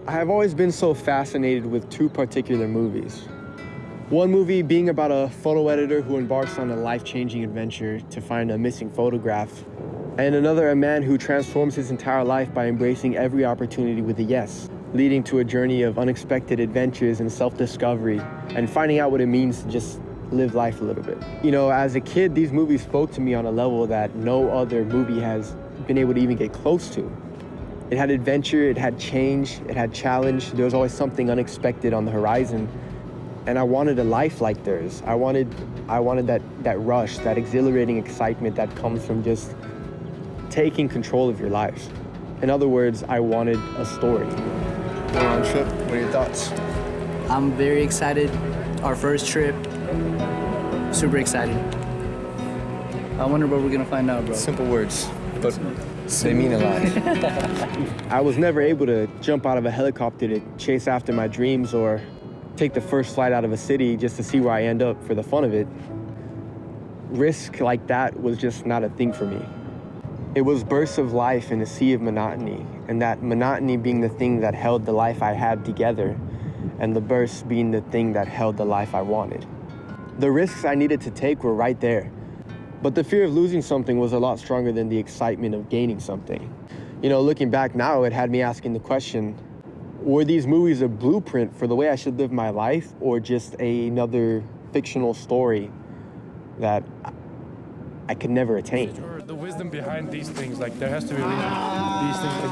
I have always been so fascinated with two particular movies. One movie being about a photo editor who embarks on a life-changing adventure to find a missing photograph, and another a man who transforms his entire life by embracing every opportunity with a yes, leading to a journey of unexpected adventures and self-discovery and finding out what it means to just live life a little bit. You know, as a kid, these movies spoke to me on a level that no other movie has been able to even get close to. It had adventure, it had change, it had challenge. There was always something unexpected on the horizon. And I wanted a life like theirs. I wanted that rush, that exhilarating excitement that comes from just taking control of your life. In other words, I wanted a story. We're on trip. What are your thoughts? I'm very excited. Our first trip. Super excited. I wonder what we're gonna find out, bro. Simple words, but they mean a lot. I was never able to jump out of a helicopter to chase after my dreams or take the first flight out of a city just to see where I end up for the fun of it. Risk like that was just not a thing for me. It was bursts of life in a sea of monotony, and that monotony being the thing that held the life I had together, and the bursts being the thing that held the life I wanted. The risks I needed to take were right there, but the fear of losing something was a lot stronger than the excitement of gaining something. You know, looking back now, it had me asking the question, were these movies a blueprint for the way I should live my life, or just another fictional story that I could never attain? Or the wisdom behind these things, like there has to be a reason these things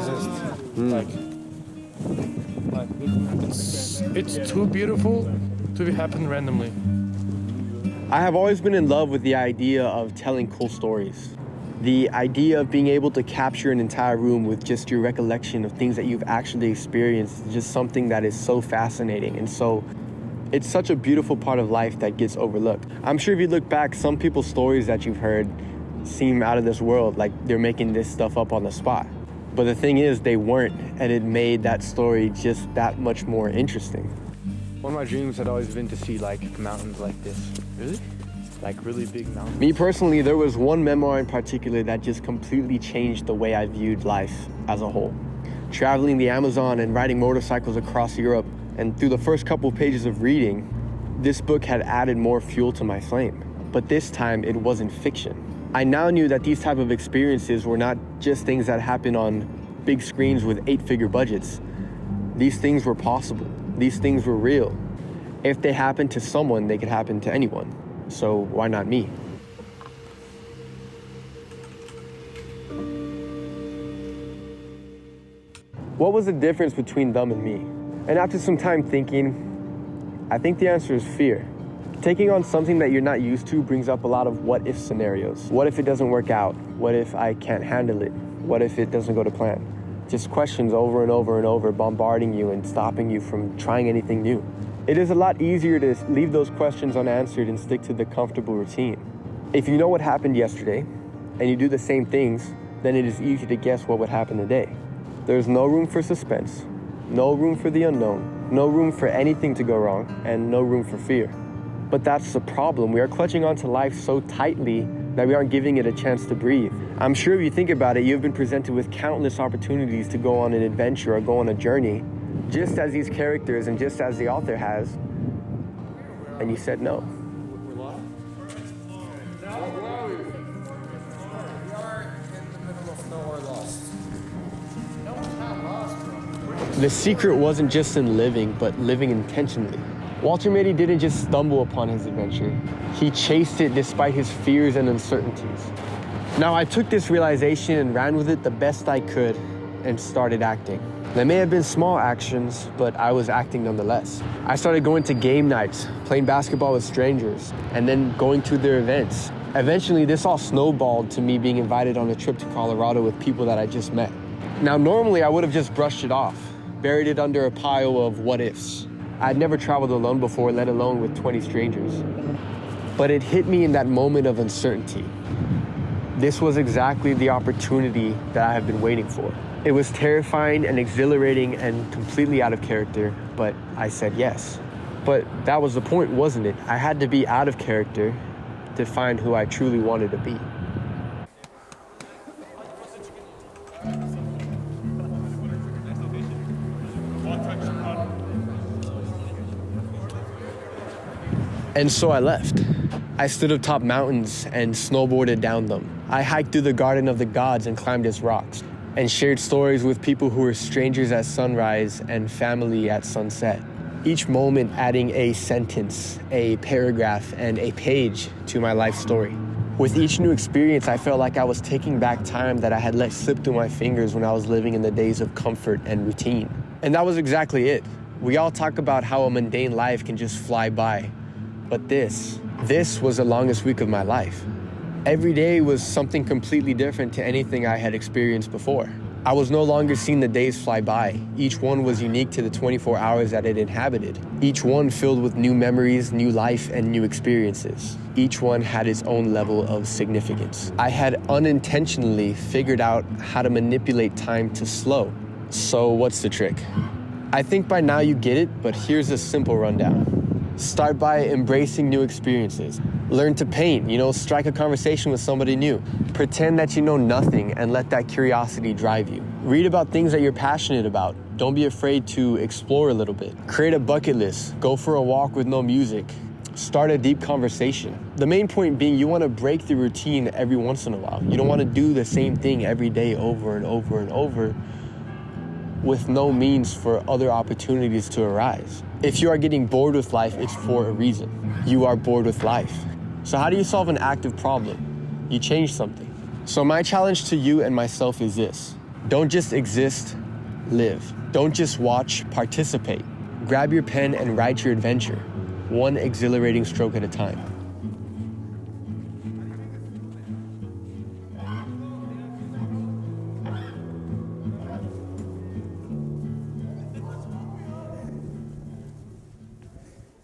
exist. It's too beautiful to happen randomly. I have always been in love with the idea of telling cool stories. The idea of being able to capture an entire room with just your recollection of things that you've actually experienced is just something that is so fascinating. And so it's such a beautiful part of life that gets overlooked. I'm sure if you look back, some people's stories that you've heard seem out of this world, like they're making this stuff up on the spot. But the thing is, they weren't, and it made that story just that much more interesting. One of my dreams had always been to see like mountains like this. Really? Like really big mountains. Me personally, there was one memoir in particular that just completely changed the way I viewed life as a whole. Traveling the Amazon and riding motorcycles across Europe, and through the first couple pages of reading, this book had added more fuel to my flame. But this time, it wasn't fiction. I now knew that these type of experiences were not just things that happen on big screens with 8-figure budgets. These things were possible. These things were real. If they happened to someone, they could happen to anyone. So why not me? What was the difference between them and me? And after some time thinking, I think the answer is fear. Taking on something that you're not used to brings up a lot of what-if scenarios. What if it doesn't work out? What if I can't handle it? What if it doesn't go to plan? Just questions over and over and over, bombarding you and stopping you from trying anything new. It is a lot easier to leave those questions unanswered and stick to the comfortable routine. If you know what happened yesterday and you do the same things, then it is easy to guess what would happen today. There's no room for suspense, no room for the unknown, no room for anything to go wrong, and no room for fear. But that's the problem. We are clutching onto life so tightly that we aren't giving it a chance to breathe. I'm sure if you think about it, you've been presented with countless opportunities to go on an adventure or go on a journey, just as these characters and just as the author has, and you said no. The secret wasn't just in living, but living intentionally. Walter Mitty didn't just stumble upon his adventure. He chased it despite his fears and uncertainties. Now, I took this realization and ran with it the best I could and started acting. There may have been small actions, but I was acting nonetheless. I started going to game nights, playing basketball with strangers, and then going to their events. Eventually, this all snowballed to me being invited on a trip to Colorado with people that I just met. Now, normally I would have just brushed it off, buried it under a pile of what-ifs. I'd never traveled alone before, let alone with 20 strangers. But it hit me in that moment of uncertainty. This was exactly the opportunity that I have been waiting for. It was terrifying and exhilarating and completely out of character, but I said yes. But that was the point, wasn't it? I had to be out of character to find who I truly wanted to be. And so I left. I stood atop mountains and snowboarded down them. I hiked through the Garden of the Gods and climbed its rocks, and shared stories with people who were strangers at sunrise and family at sunset. Each moment adding a sentence, a paragraph, and a page to my life story. With each new experience, I felt like I was taking back time that I had let slip through my fingers when I was living in the days of comfort and routine. And that was exactly it. We all talk about how a mundane life can just fly by. But this was the longest week of my life. Every day was something completely different to anything I had experienced before. I was no longer seeing the days fly by. Each one was unique to the 24 hours that it inhabited. Each one filled with new memories, new life, and new experiences. Each one had its own level of significance. I had unintentionally figured out how to manipulate time to slow. So what's the trick? I think by now you get it, but here's a simple rundown. Start by embracing new experiences. Learn to paint, strike a conversation with somebody new. Pretend that you know nothing and let that curiosity drive you. Read about things that you're passionate about. Don't be afraid to explore a little bit. Create a bucket list. Go for a walk with no music. Start a deep conversation. The main point being you want to break the routine every once in a while. You don't want to do the same thing every day over and over and over with no means for other opportunities to arise. If you are getting bored with life, it's for a reason. You are bored with life. So how do you solve an active problem? You change something. So my challenge to you and myself is this. Don't just exist, live. Don't just watch, participate. Grab your pen and write your adventure, one exhilarating stroke at a time.